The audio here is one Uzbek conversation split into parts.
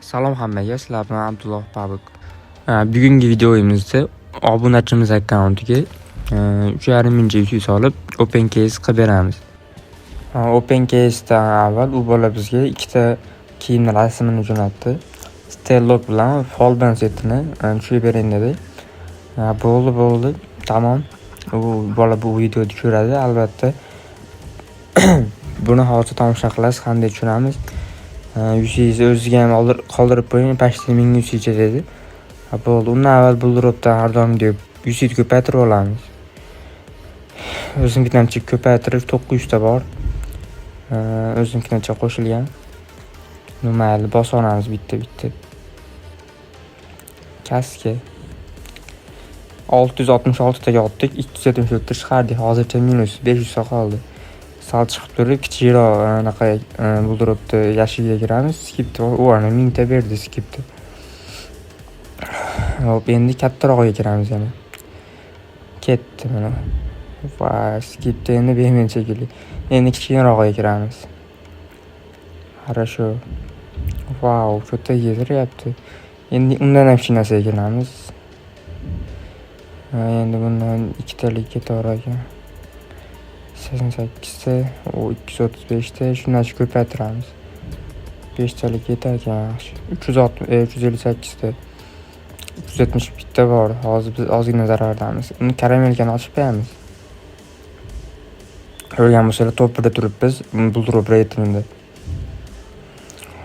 Salom hammaga, sizlar bilan Abdulloh Babuk. Bugungi videomizda obunachimiz akkauntiga 3,5 ming UC solib OpenCase qilib beramiz. OpenCase'dan avval u bola bizga ikkita kiyim rasmini jo'natdi. Stellock bilan Folban setini tushirib bering dedi. Bo'ldi, tamom. U bola bu videoni ko'radi, albatta. Buni hozir tomosha qilasiz, qanday tushunamiz. UC'ni o'ziga ham qoldirib qo'ying, pashti 1000 UC'cha dedi. Bo'ldi, undan avval Bullropdan har doim deb UC'ni ko'paytirib olamiz. O'zimizga ko'paytirish 900 ta bor. O'zimizga qo'shilgan. Mayli, bosib olamiz bitta. Kaska 666 taga otdik, 274 ta chiqardik. Hozircha minus 500 ta qoldi. Sal chiqib turib, kichikroq anaqa Bullropni yashigiga kiramiz. Skipni o'rni 1000 ta berdi skipni. Hop, endi kattarog'iga kiramiz yana. Ketdi mana. Va skipni endi bemen shekilli. Endi kichikroqqa kiramiz. Хорошо. Vau, cho'ta yediryapti. Endi undan ham kichik narsaga kiramiz. Endi bundan ikkitalikka to'g'ri ekan. 88 ta, 235 ta, shundan ko'paytiramiz. 5 talik yetar ekan yaxshi. 358 ta. 370 bitta bor. Hozir biz ozgina zarardamiz. Uni karamelkani ochib qo'yamiz. Ko'rgan bo'lsangiz topida turibmiz, Bullrop reytingida.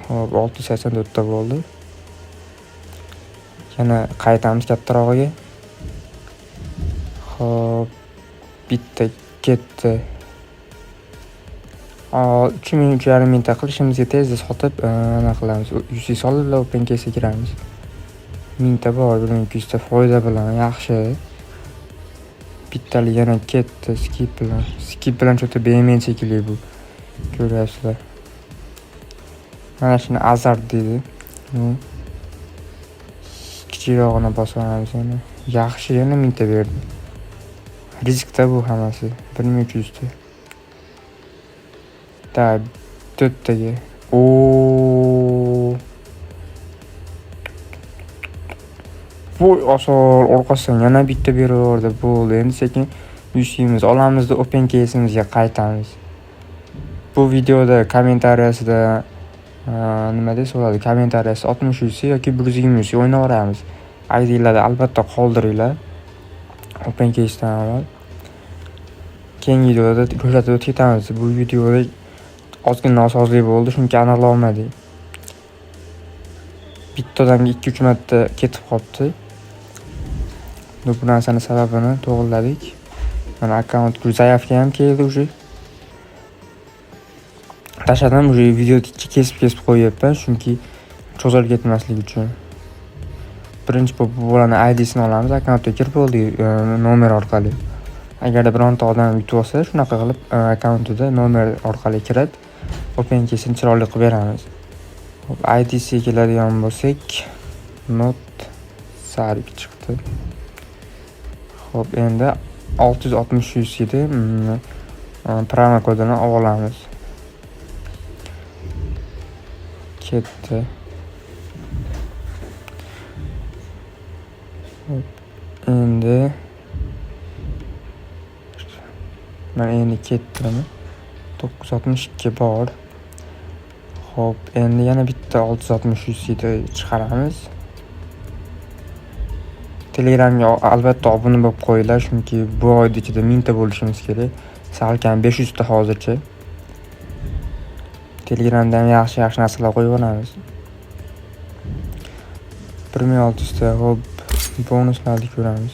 Hop, 684 ta bo'ldi. Yana qaytamiz kattarog'iga. Hop, bitta ketdi. 3,5 ming ta qilishimizga tezda sotib, ana qilamiz. UC solib OpenCase'ga kiramiz. 1000 ta bor, 1200 ta foyda bilan yaxshi. Bittalik yana ketdi skip bilan cho'ta bemen shekilli bu. Ko'ryapsizlar. Mana shuni azar deydi. Kichikroqini bosib olamiz yana. Yaxshi, yana 1000 ta berdi. Riskda bu hammasi. 1300 ta. Da 4 taga. Voy, asol orqasidan yana bitta beraverdi. Bo'ldi. Endi sekin UC'miz olamizda OpenCase'imizga qaytamiz. Bu videoda kommentariyasida nima deb so'radi? Kommentariyasi 60 UC yoki 120 UC o'ynaveramiz. ID'larni albatta qoldiringlar. OpenCase'dan avval. Keyingi videoda ko'rsatib o'tamiz. Bu videoda ozgina nosozlik bo'ldi, chunki aniqlay olmadik. Bitta odamga 2-3 marta ketib qoldi. Bu narsani sababini to'g'riladik. Mana akkaunt zaявка ham keldi уже. Tashadan уже videoni kesib qo'yibman, chunki cho'zilib ketmasligi uchun. Birinchi bu bolani ID'sini olamiz, akkauntga kirib bo'ldi nomer orqali. Agarda bironta odam yutib olsa, shunaqa qilib akkauntida nomer orqali kirib OpenCase'ni chiroyli qilib beramiz. Hop, ID'siga keladigan bo'lsak, not sarik chiqdi. Hop, endi 667 promo kodini olamiz. Ketdi. Hop, endi mana endi ketdimi? 962 bor. Hop, endi yana bitta 660 UC'ni chiqaramiz. Telegramga albatta obuna bo'lib qo'yinglar, chunki bu oy ichida 1000 ta bo'lishimiz kerak. Salkam 500 ta hozircha. Telegramda ham yaxshi narsalar qo'yib olamiz. 1600 ta. Hop, bonuslarni ko'ramiz.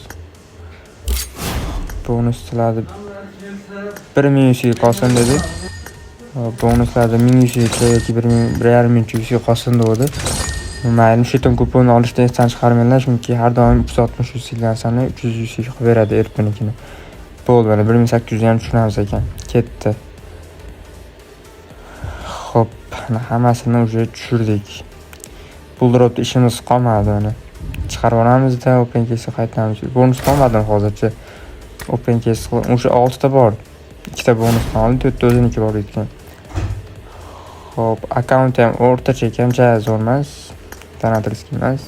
Bonuslarni 1000 UC qolsin dedi. Bonuslarda 1000 UC yoki 1,5 ming UC qolsin dedi. Mayli, sheton kupon olishda esdan chiqarmanglar, chunki har doim 360 UC narsani 300 UC qilib beradi erkinikini. Bo'ldi, mana 1800 ham tushunamiz ekan. Ketdi. Hop, hammasini уже tushirdik. Bullropda ishimiz qolmadi mana. Chiqarib olamizda OpenCase'ga qaytamiz. Bonus qolmadi hozircha. OpenCase o'sha 6 ta bor. 2 ta bonusdan oldi, 4 ta o'ziniki bor ekan. Hop, akkaunt ham o'rtacha ekan, zo'r emas. Tanatorskiy emas.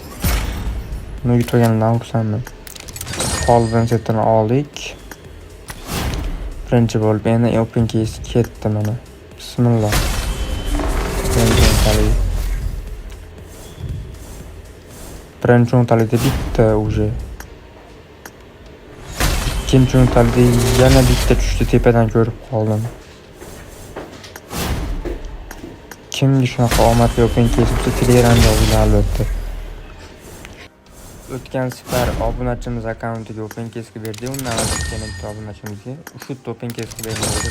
Buni yutganimdan xursandman. Qolgan setini oldik. Birinchi bo'lib yana open case ketdi mana. Bismillah. Birinchi o'ntalikda bitta уже. Ikkinchi o'ntalikda yana bitta tushdi, tepadan ko'rib qoldim. Kimga shunaqa omadli open case bo'lsa, Telegramda yozinglar albatta. O'tgan safar obunachimiz akkauntiga open case berdi, undan avval bitta obunachimizga shu open case berdi.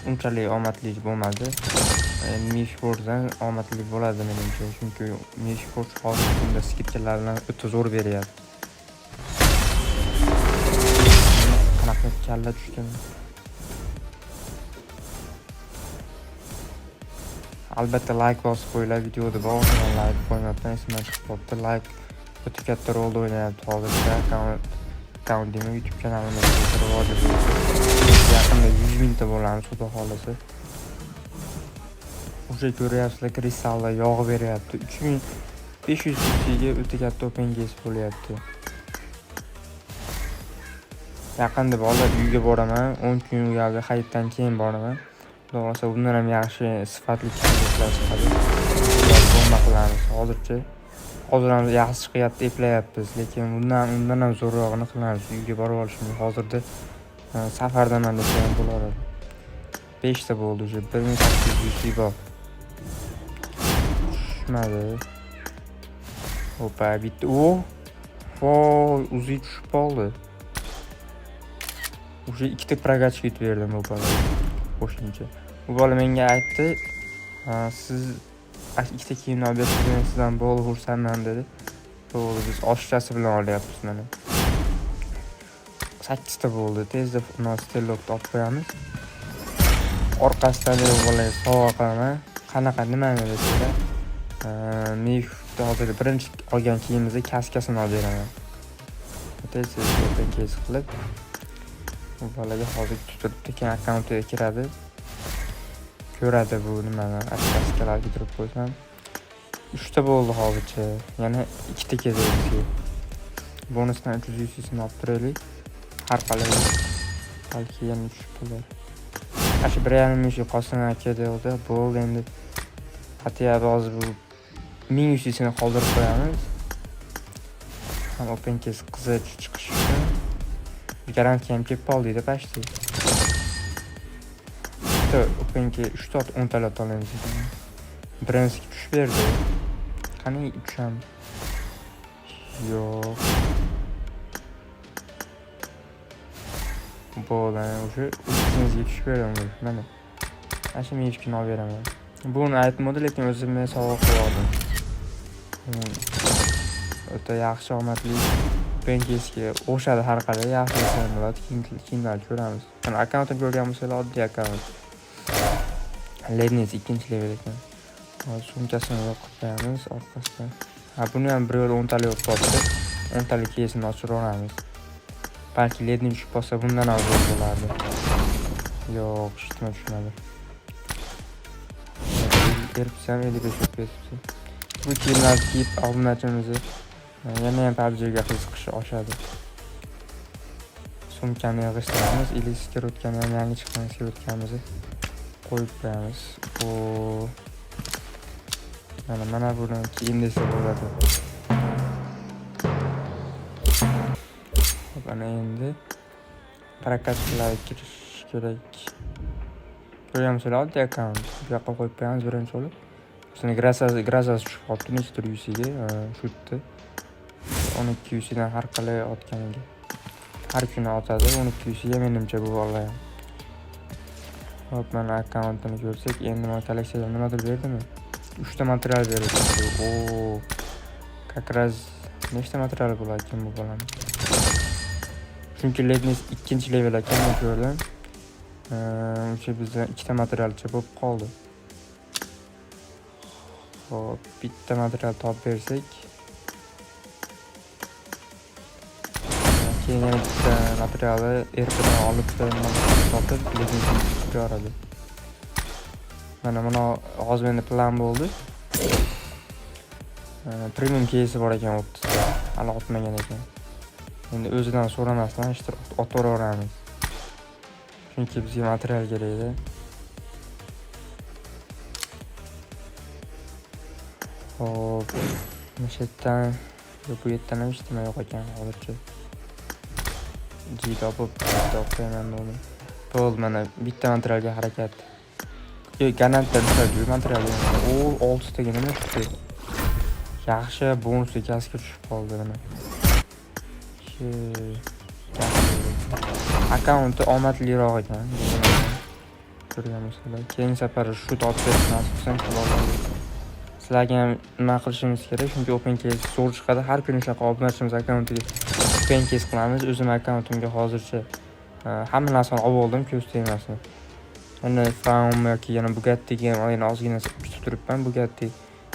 Unchalik omadli bo'lmadi. Mishfordan omadli bo'ladi menimcha, chunki Mishfor hozir bunda skidkalar bilan o'ta zo'r beryapti. Qanaqa kalla tushgan. Albatta like bosib qo'yinglar, videoda bog'langan like qo'ymayapman, esimdan chiqib qoldi. Like o'ta katta rol o'ynayapti hozirda akkauntimni YouTube kanalimizga rivoj bo'ldi. Yaqinda 100 mingta bo'lamiz, xudo xolasa. O'sha ko'ryapsizlar, kristallar yog' beryapti. 3500 ga o'ta katta open case bo'lyapti. Yaqinda bolalar uyga boraman, 10 kun uyga hayitdan keyin boraman. Xudo xolasa bundan ham yaxshi sifatli konsertlar chiqadi. Bomba qilamiz hozircha. Hozir ham yaxshi chiqyapti, eplayapmiz, lekin undan ham zo'rrog'ini qilamiz. Uyga borib olishim hozirda safardaman desam bo'lar. 5 ta bo'ldi уже, 1800 bor. Tushmadi. Hoppa, bitta. Voy, uzi tushib qoldi. Уже ikkita pragachka berdim bu bolaga. Qo'shimcha. Bu bola menga aytdi, siz ikkita kiyimni olib bersangiz sizdan bol xursandman dedi. Bo'ldi, biz oshchasi bilan olyapmiz mana. 8 ta bo'ldi. Tezda nostelokni olib qo'yamiz. Orqasidan bu bolaga sovg'a qilaman. Qanaqa nimani desanglar, mehda hozir birinchi olgan kiyimimizga kaskasini olib beraman. Tezda open case qilib bu bolaga hozir tutib keyin akkauntiga kiradi. Ko'radi bu nimani, kaskalarga kirib qo'ysam. 3 ta bo'ldi hozircha. Yana 2 ta kezyapti. Bonusdan 300 ni olib turaylik. Har qalay balki yana tushib qolar. Ashi 1.5 qolsin aka dedi. Bo'ldi endi. Xatiya hozir bu 1100 ni qoldirib qo'yamiz. Ham open case qizil chiqishi uchun garantiya ham kelib qoldida pashti. Open case 3 ta 10 ta olamiz. Birinchisi tushib berdi. Qani tusham. Yo'q. Bo'ldi, o'sha ikkinchisiga tushib berdim mana. Ashi men hech kim olib beraman. Buni aytmadi, lekin o'zimga sovg'a qildim. O'ta yaxshi omadli open case'ga o'xshadi har qalay, yaxshi inson bo'ladi. Keyindan ko'ramiz. Mana akkauntni ko'rgan bo'lsangiz, oddiy akkaunt. Lednis ikkinchi level ekan. Hozir sumkasini yo'qib qo'yamiz orqasidan. Buni ham bir yo'l 10 talik yo'q bo'ldi. 10 talik kesini ochib olamiz. Balki ledni tushib qolsa bundan ham zo'r bo'lardi. Yo'q, ishtima tushmadi. Erpsam 55 o'tibdi. Bu kiyimlarni kiyib obunachimizni yana ham PUBG'ga qiziqish oshadi. Sumkani yig'ishtiramiz, ilishga o'tgani ham yangi chiqqan o'tganimizni qo'yib qo'yamiz. Bu mana buni kiyim desa bo'ladi. Mana endi prokatlarga kirish kerak. Ko'ryapsizlar, oddiy akkaunt. Bu yoqqa qo'yib qo'yamiz birinchi bo'lib. Bizning grazas tushib qolibdi, nechta yusiga shu yerda. 12 yusidan har qalay otganiga. Har kuni otadi, 12 yusiga menimcha bu bola. Hop, mana akkauntini ko'rsak, endi mana kolleksiyaga nimadir berdimi? 3 ta material berdi. Как раз nechta material bo'lar ekan bu bolani. Chunki Lednis 2-level ekan, men ko'rdim. O'sha bizda 2 ta materialcha bo'lib qoldi. Hop, bitta material topib bersak, keyin yana bitta materialni ertadan olib topib Lednisni chiqaradi. Mana hozir menda plan bo'ldi. Premium кейsi bor ekan 30 ta. Hali otmagan ekan. Endi o'zidan so'ramasdan işte otaveramiz. Chunki bizga material kerak edi. Hop, o'sha yerdan bu yerdan ham hech nima yo'q ekan hozircha. Jida toplayman buni. Bo'ldi, mana bitta materialga harakat. Ganatda tushadi material. O 6 taga nima tushdi? Yaxshi bonusli kaska tushib qoldi mana. Akkaunti omadliroq ekan. Ko'rganmisizlar. Keyingi safar shu topib nasib qilsa sizlarga ham nima qilishimiz kerak, chunki open case zo'r chiqadi. Har kuni shunaqa obunachiimiz akkauntiga open case qilamiz. O'zim akkauntimga hozircha hamma narsani olib oldim, ko'z tegmasin. Yana Faum yoki yana Bugattiga yana ozgina kutib turibman. Bugatti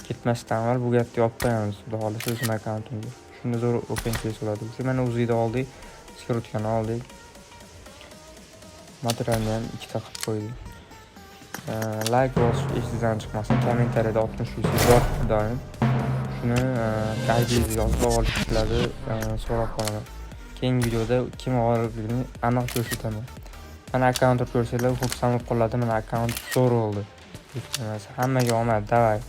ketmasdan avval Bugatti olib qo'yamiz. Xudo xolasa o'zim akkauntimga. Shunda zo'r open case bo'ladi. Shu mana o'zida oldik, skrutkani oldik. Materialni ham ikkita qilib qo'ydik. Like bosish esingizdan chiqmasin, kommentariyada 63 bor doim. Shuni qaydingizga yozib olishingizlarni so'rab qolaman. Keyingi videoda kim g'olibligini aniq ko'rsataman. Mana akkauntni ko'rsanglar xursand bo'lib qoladi. Mana akkaunt zo'r bo'ldi. Hammaga omad, davay.